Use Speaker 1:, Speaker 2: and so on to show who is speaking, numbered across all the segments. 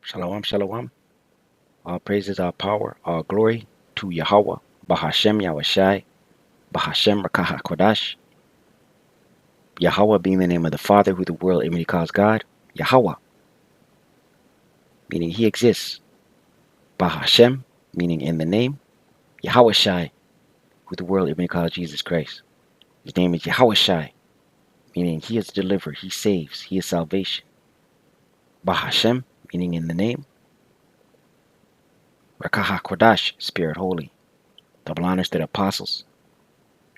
Speaker 1: Shalom, shalom. All praises, all power, all glory to Yahweh, Bahashem Yahushai, Bahashem Rakaha Kodash. Yahweh being the name of the Father who the world immediately calls God. Yahweh, meaning He exists. Bahashem, meaning in the name. Yahushai, who the world immediately calls Jesus Christ. His name is Yahushai, meaning He is deliverer, He saves, He is salvation. Bahashem, meaning in the name. Rakaha Kodash, Spirit Holy. Double honors to the apostles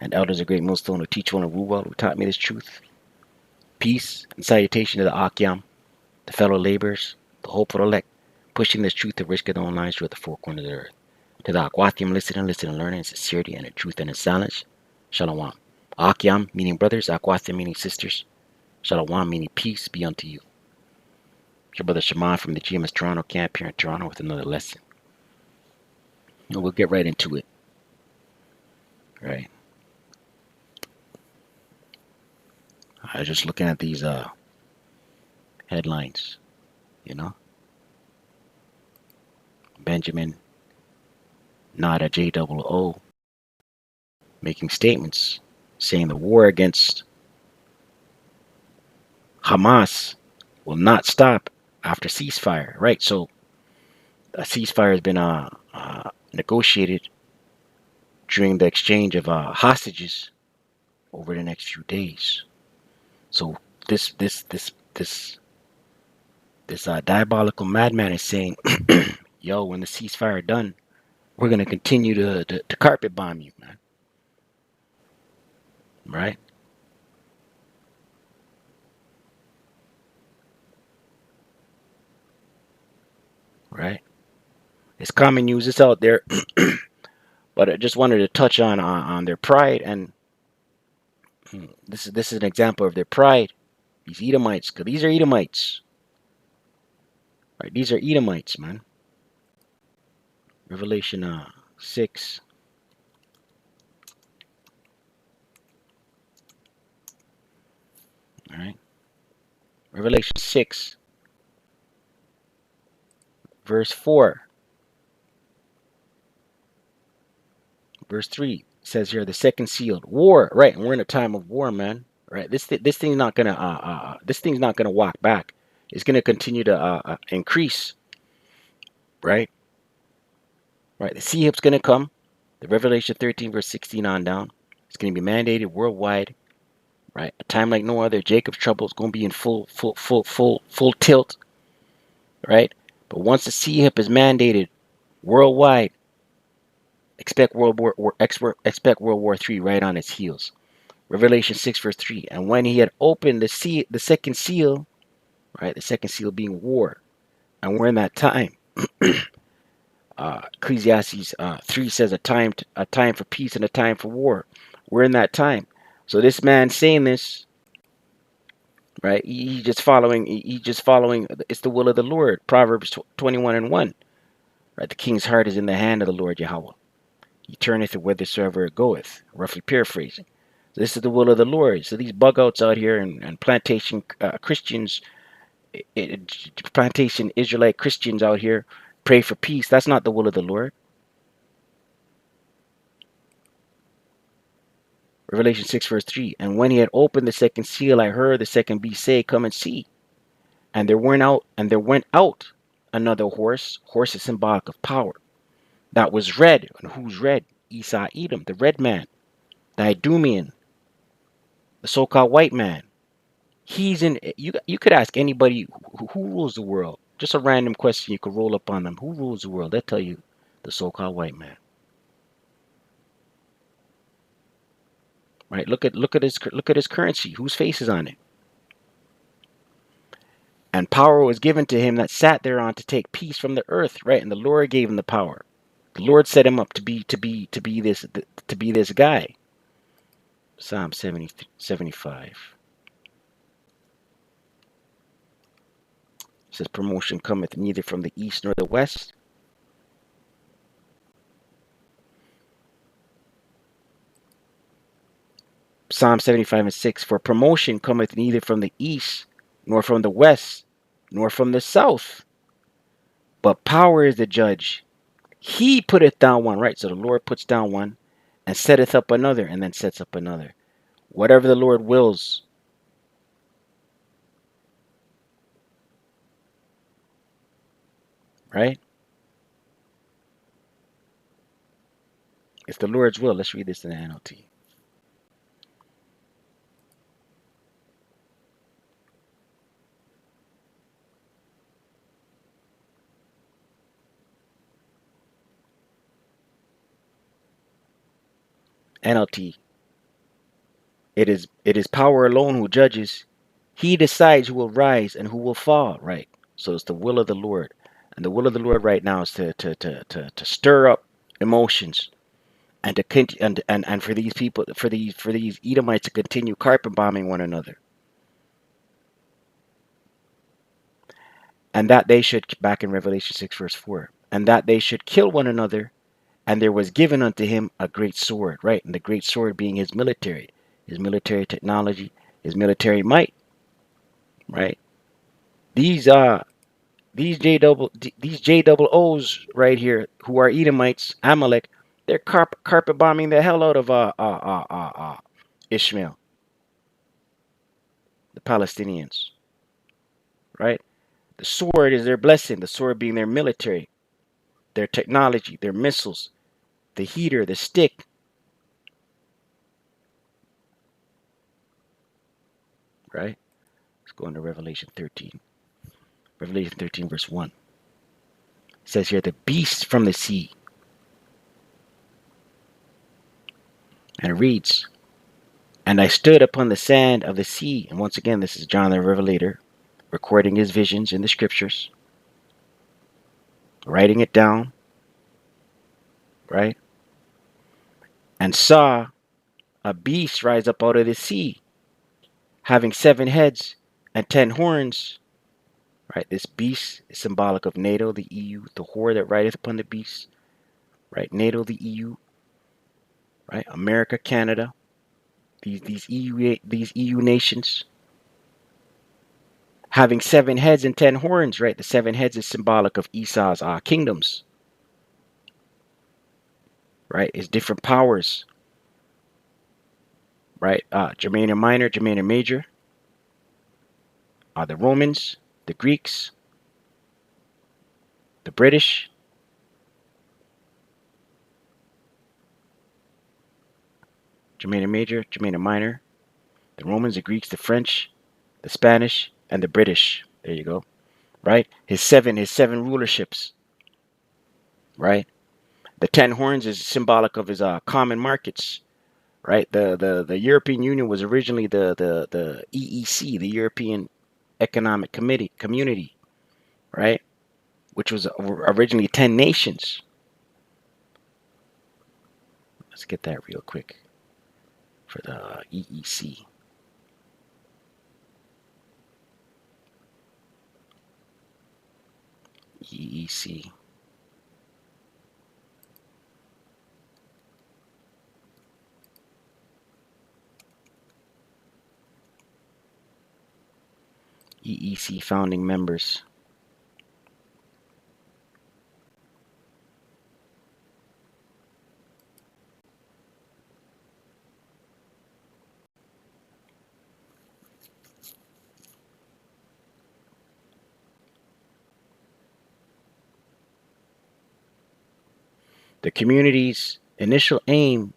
Speaker 1: and elders of great millstone who teach one of rule well, who taught me this truth. Peace and salutation to the Akyam, the fellow laborers, the hopeful elect, pushing this truth to risk it on lines throughout the four corners of the earth. To the Akwathium, listen and learn in sincerity and in truth and in silence. Shalom. Akyam meaning brothers, Akwathium meaning sisters. Shalom meaning peace be unto you. Your brother Shaman from the GMS Toronto camp here in Toronto with another lesson. And we'll get right into it. Right. I was just looking at these headlines, you know. Benjamin Nada JOO making statements saying the war against Hamas will not stop after ceasefire. Right, so a ceasefire has been negotiated during the exchange of hostages over the next few days. So this diabolical madman is saying, "Yo, when the ceasefire done, we're gonna continue to carpet bomb you, man." Right? Right? It's common news. It's out there, but I just wanted to touch on their pride, and this is an example of their pride. These Edomites, because these are Edomites, right? These are Edomites, man. Revelation 6. All right. Revelation 6, verse 4. Verse 3 says here, the second sealed war, right? And we're in a time of war, man. Right? This thing's not gonna walk back. It's gonna continue to increase, right? Right. The sea hip's gonna come. The Revelation 13 verse 16 on down. It's gonna be mandated worldwide, right? A time like no other. Jacob's trouble is gonna be in full tilt, right? But once the sea hip is mandated worldwide, expect expect World War III right on its heels. Revelation 6 verse 3. And when he had opened the second seal, right? The second seal being war. And we're in that time. Ecclesiastes 3 says a time for peace and a time for war. We're in that time. So this man saying this, right? He's just following. It's the will of the Lord. Proverbs 21:1. Right? The king's heart is in the hand of the Lord Yahweh. He turneth it whithersoever it goeth. Roughly paraphrasing. So this is the will of the Lord. So these bug outs out here and plantation Christians, plantation Israelite Christians out here pray for peace. That's not the will of the Lord. Revelation 6 verse 3. And when he had opened the second seal, I heard the second beast say, come and see. And there went out another horse. Horse is symbolic of power. That was red. And who's red? Esau Edom, the red man. The Idumean, the so-called white man. He's in. You could ask anybody who rules the world. Just a random question you could roll up on them. Who rules the world? They'll tell you the so-called white man. Right? Look at his currency. Whose face is on it? And power was given to him that sat thereon to take peace from the earth. Right? And the Lord gave him the power. The Lord set him up to be this guy. Psalm 75. It says promotion cometh neither from the east nor the west. Psalm 75:6. For promotion cometh neither from the east nor from the west nor from the south. But power is the judge. He putteth down one, right? So the Lord puts down one and setteth up another, and then sets up another. Whatever the Lord wills, right? It's the Lord's will. Let's read this in the NLT. NLT. It is power alone who judges. He decides who will rise and who will fall, right? So it's the will of the Lord. And the will of the Lord right now is to stir up emotions and to and for these people, for these Edomites to continue carpet bombing one another. And that they should, back in Revelation 6 verse 4, and that they should kill one another, and there was given unto him a great sword, right? And the great sword being his military technology, his military might, right? These these J double O's right here, who are Edomites, Amalek, they're carpet bombing the hell out of Ishmael, the Palestinians, right? The sword is their blessing, the sword being their military, their technology, their missiles, the heater, the stick, right? Let's go into Revelation 13. Revelation 13 verse 1. It says here, the beast from the sea. And it reads, and I stood upon the sand of the sea. And once again, this is John the Revelator recording his visions in the scriptures, writing it down, right? And saw a beast rise up out of the sea, having 7 heads and 10 horns, right? This beast is symbolic of NATO, the EU, the whore that rideth upon the beast, right? NATO, the EU, right? America, Canada, these EU nations, having 7 heads and 10 horns, right? The 7 heads is symbolic of Esau's kingdoms, right? It's different powers, right? Germania Minor, Germania Major, the Romans, the Greeks, the British, Germania Major, Germania Minor, the Romans, the Greeks, the French, the Spanish, and the British. There you go. Right? His seven rulerships. Right? The 10 horns is symbolic of his common markets. Right? The European Union was originally the EEC, the European Economic Community, right? Which was originally 10 nations. Let's get that real quick for the EEC. EEC. EEC founding members. The community's initial aim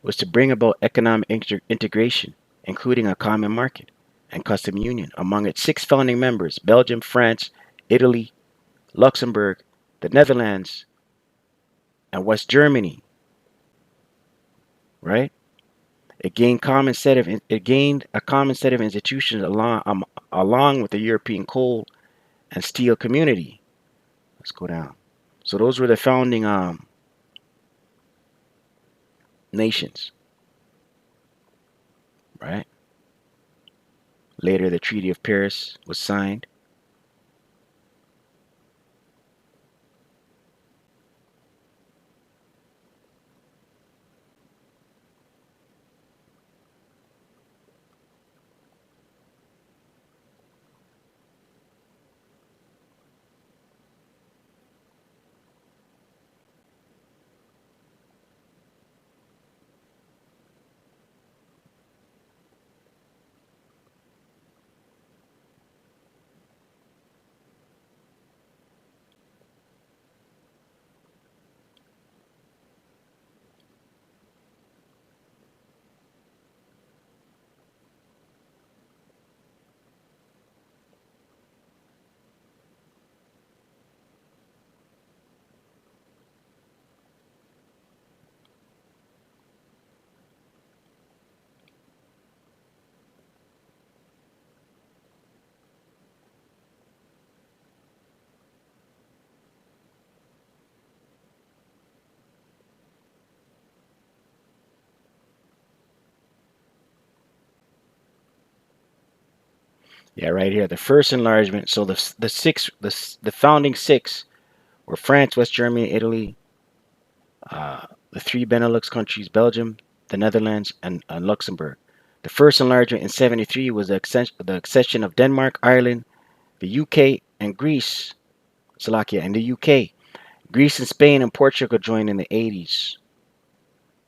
Speaker 1: was to bring about economic integration, including a common market and custom union among its 6 founding members: Belgium, France, Italy, Luxembourg, the Netherlands, and West Germany. Right? It gained a common set of institutions along with the European coal and steel community. Let's go down. So those were the founding nations. Right? Later, the Treaty of Paris was signed. Yeah, right here. The first enlargement. So the founding six were France, West Germany, Italy, the three Benelux countries, Belgium, the Netherlands, and Luxembourg. The first enlargement in 73 was the accession of Denmark, Ireland, the UK, and Greece, Slovakia, and the UK. Greece and Spain and Portugal joined in the 80s,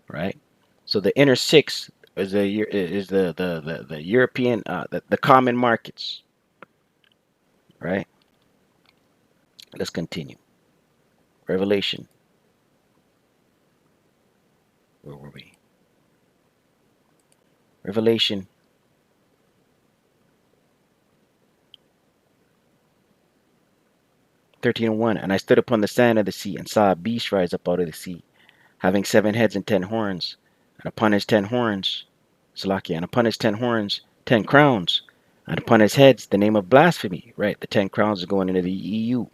Speaker 1: right? So the inner six is the European the common markets, right? Let's continue. Revelation. Where were we? Revelation 13:1. And I stood upon the sand of the sea and saw a beast rise up out of the sea, having 7 heads and 10 horns, and upon his 10 horns, Salakia, and upon his 10 horns 10 crowns, and upon his heads the name of blasphemy. Right, the 10 crowns are going into the EU.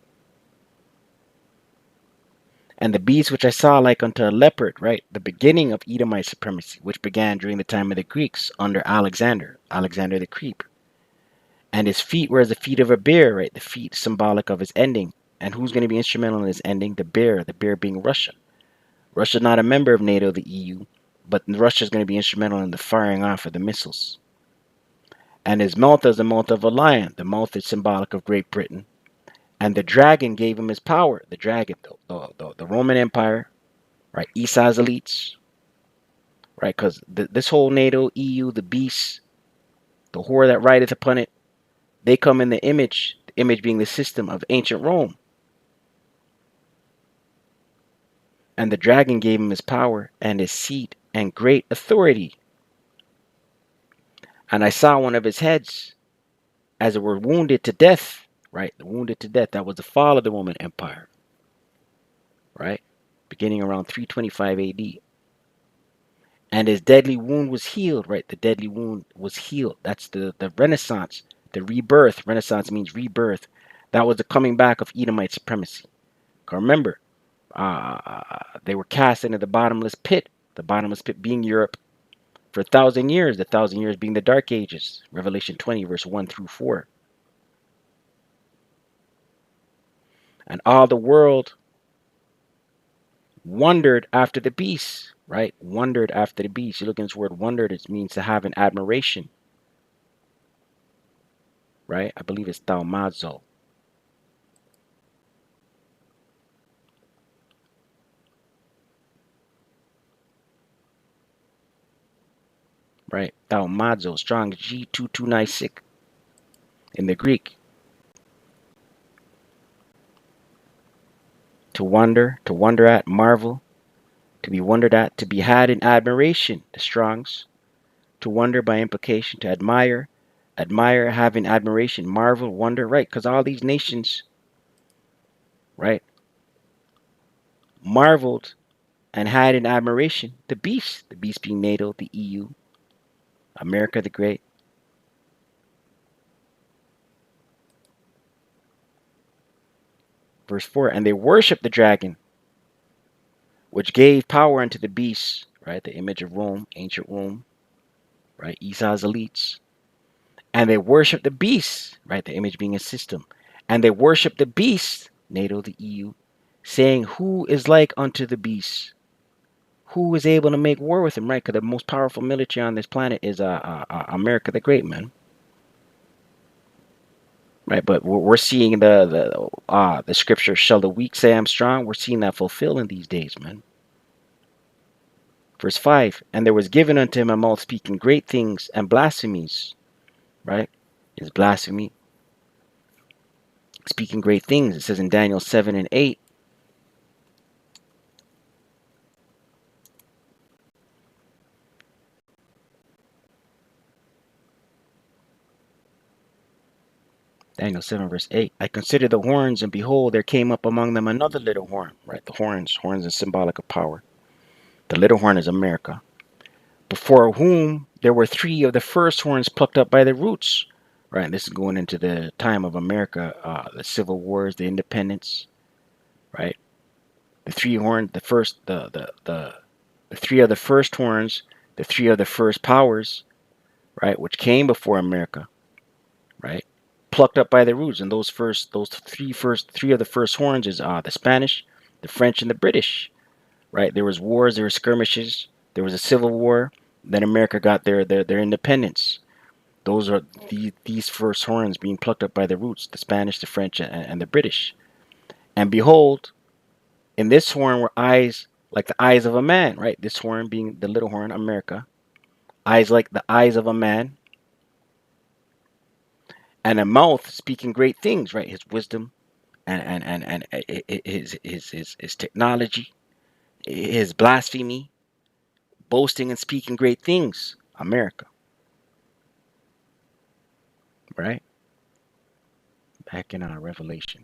Speaker 1: And the beast which I saw like unto a leopard, right, the beginning of Edomite supremacy, which began during the time of the Greeks under Alexander the Creep. And his feet were as the feet of a bear, right, the feet symbolic of his ending. And who's going to be instrumental in his ending? The bear being Russia. Russia's not a member of NATO, the EU, but Russia's going to be instrumental in the firing off of the missiles. And his mouth is the mouth of a lion. The mouth is symbolic of Great Britain. And the dragon gave him his power. The dragon, the Roman Empire, right? Esau's elites, right? Because this whole NATO, EU, the beast, the whore that rideth upon it, they come in the image being the system of ancient Rome. And the dragon gave him his power and his seat and great authority. And I saw one of his heads as it were wounded to death, right? Wounded to death. That was the fall of the Roman Empire, right? Beginning around 325 AD. And his deadly wound was healed, right? The deadly wound was healed. That's the Renaissance, the rebirth. Renaissance means rebirth. That was the coming back of Edomite supremacy. Remember, they were cast into the bottomless pit being Europe, for 1,000 years, the 1,000 years being the Dark Ages. Revelation 20, verse 1 through 4. And all the world wondered after the beast, right? Wondered after the beast. You look at this word wondered, it means to have an admiration, right? I believe it's thaumazo. Right? Thaumazo, strong G2296 in the Greek. To wonder at, marvel, to be wondered at, to be had in admiration, the Strongs. To wonder by implication, to admire, having admiration, marvel, wonder, right? Because all these nations, right, marveled and had in admiration the beast being NATO, the EU, America the Great. Verse 4, and they worshiped the dragon, which gave power unto the beast, right? The image of Rome, ancient Rome, right? Esau's elites. And they worshiped the beast, right? The image being a system. And they worshiped the beast, NATO, the EU, saying, who is like unto the beast? Who is able to make war with him, right? Because the most powerful military on this planet is America the Great, man. Right, but we're seeing the scripture, shall the weak say I'm strong? We're seeing that fulfilled in these days, man. Verse 5, and there was given unto him a mouth speaking great things and blasphemies, right? Is blasphemy. Speaking great things. It says in Daniel 7 and 8, Daniel 7 verse 8, I considered the horns, and behold, there came up among them another little horn, right? The horns is symbolic of power. The little horn is America, before whom there were 3 of the first horns plucked up by the roots, right? And this is going into the time of America, the civil wars, the independence, right? The 3 horns, the 3 of the first horns, the 3 of the first powers, right? Which came before America, right? Plucked up by the roots. And those three of the first horns is the Spanish, the French, and the British, right? There was wars, there were skirmishes, there was a civil war. Then America got their independence. Those are these first horns being plucked up by the roots, the Spanish, the French, and the British. And behold, in this horn were eyes like the eyes of a man, right? This horn being the little horn, America. Eyes like the eyes of a man, and a mouth speaking great things, right? His wisdom and his technology, his blasphemy, boasting and speaking great things, America, right? Back in Revelation.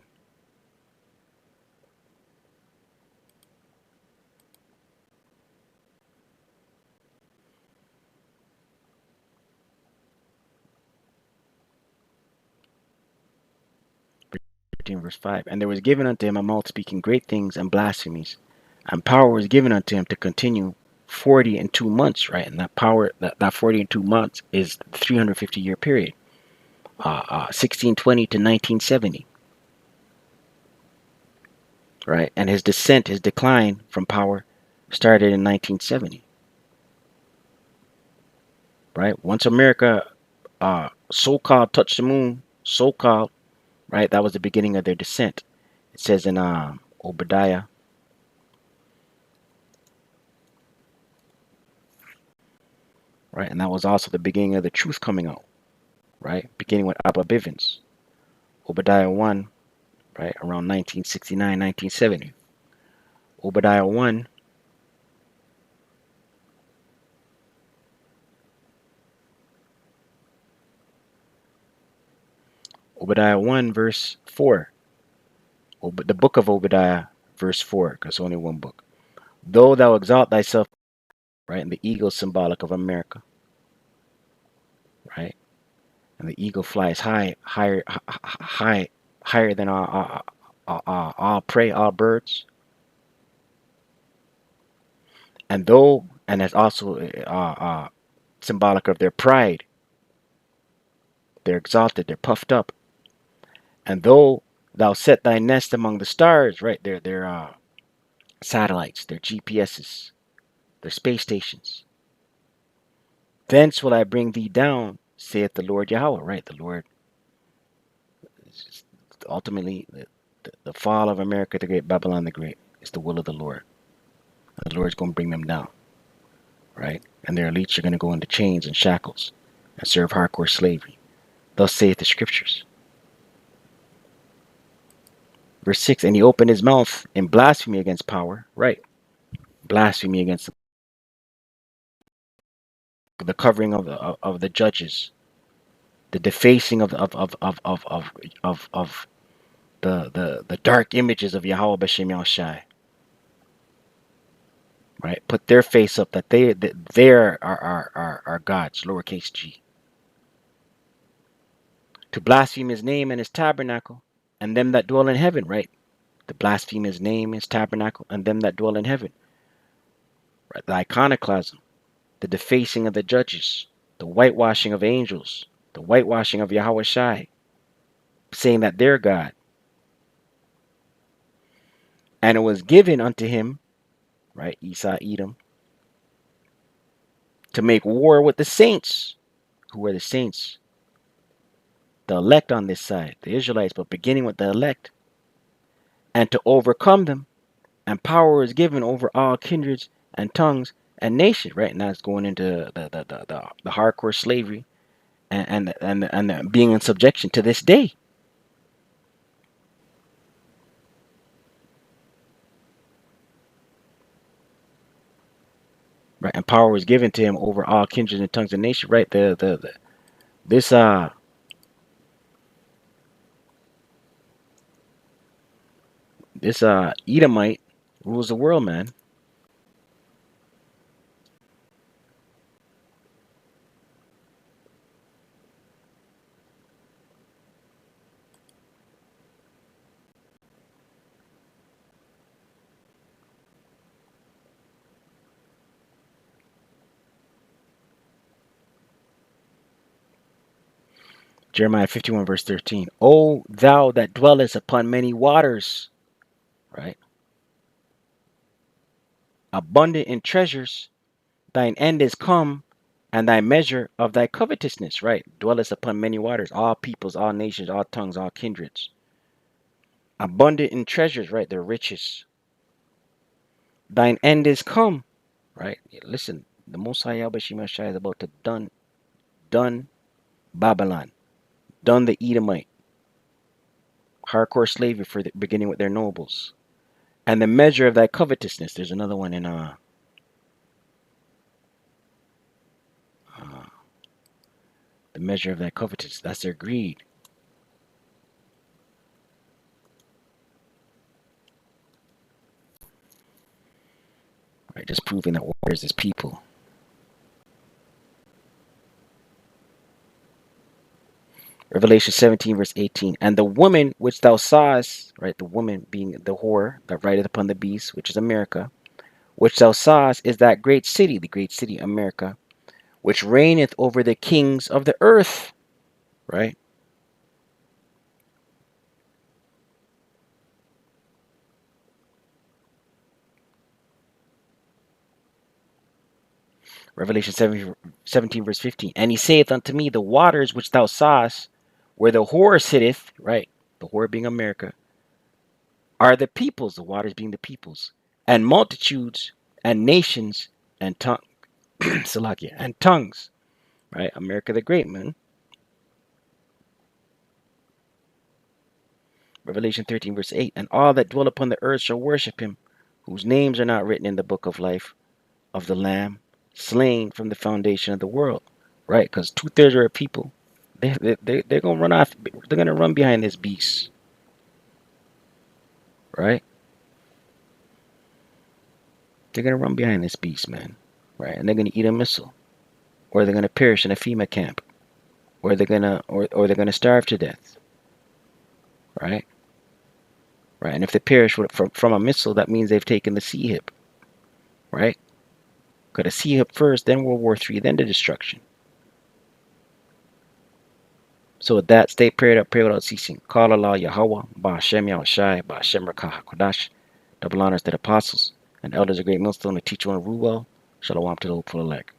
Speaker 1: Verse 5. And there was given unto him a mouth speaking great things and blasphemies, and power was given unto him to continue 40 and 2 months, right? And that power, that 40 and 2 months is the 350-year period, 1620 to 1970, right? And his descent, his decline from power started in 1970, right? Once America so-called touched the moon, so-called, right? That was the beginning of their descent. It says in Obadiah, right? And that was also the beginning of the truth coming out, right? Beginning with Abba Bivens, Obadiah 1, right? Around 1969, 1970. Obadiah 1, Obadiah 1, verse 4. The book of Obadiah, verse 4, because only one book. Though thou exalt thyself, right? And the eagle is symbolic of America, right? And the eagle flies higher than all prey, all birds. And that's also symbolic of their pride. They're exalted, they're puffed up. And though thou set thy nest among the stars, right? They're satellites, they're GPSs, they're space stations. Thence will I bring thee down, saith the Lord Yahweh, right? The Lord, ultimately, the fall of America, the great Babylon the Great, is the will of the Lord. The Lord's going to bring them down, right? And their elites are going to go into chains and shackles and serve hardcore slavery. Thus saith the scriptures. Verse 6, and he opened his mouth in blasphemy against power, right? Blasphemy against the covering of the judges, the defacing of the dark images of Yahweh B'Shem Yahushai, right? Put their face up that they are gods, lowercase g. To blaspheme his name and his tabernacle, and them that dwell in heaven, right? To blaspheme his name, his tabernacle, and them that dwell in heaven. Right? The iconoclasm, the defacing of the judges, the whitewashing of angels, the whitewashing of Yahweh Shai, saying that they're God. And it was given unto him, right, Esau, Edom, to make war with the saints. Who are the saints? The elect on this side, the Israelites, but beginning with the elect, and to overcome them. And power is given over all kindreds and tongues and nations, right? And that's going into the hardcore slavery and being in subjection to this day. Right, and power was given to him over all kindreds and tongues and nations, right? This Edomite rules the world, man. Jeremiah 51 verse 13. O thou that dwellest upon many waters, right? Abundant in treasures, thine end is come, and thy measure of thy covetousness, right? Dwellest upon many waters, all peoples, all nations, all tongues, all kindreds. Abundant in treasures, right? Their riches. Thine end is come, right? Listen, the Most High Yahweh Shemashai is about to done Babylon, done the Edomite, hardcore slavery for the beginning with their nobles. And the measure of thy covetousness. There's another one in the measure of thy covetousness. That's their greed. Right, just proving that waters is people. Revelation 17 verse 18. And the woman which thou sawest, right, the woman being the whore that rideth upon the beast, which is America, which thou sawest is that great city, the great city America, which reigneth over the kings of the earth, right? Revelation 17 verse 15. And he saith unto me, the waters which thou sawest, where the whore sitteth, right, the whore being America, are the peoples, the waters being the peoples, and multitudes, and nations, and tongue, Salakia, and tongues, right? America the Great, man. Revelation 13 verse 8. And all that dwell upon the earth shall worship him, whose names are not written in the book of life of the Lamb, slain from the foundation of the world, right? Because 2/3 of our people, they're gonna run off. They're gonna run behind this beast, right? They're gonna run behind this beast, man, right? And they're gonna eat a missile, or they're gonna perish in a FEMA camp, or they're gonna starve to death, right? Right. And if they perish from a missile, that means they've taken the sea hip, right? Got a sea hip first, then World War III, then the destruction. So with that, stay prayed up, pray without ceasing. Call Allah Yahweh, Ba'ashem Yahushai, Ba'ashem Rakah HaKodash. Double honors to the apostles and elders of Great Millstone, the teacher and rule well. Shalom to the hopeful elect.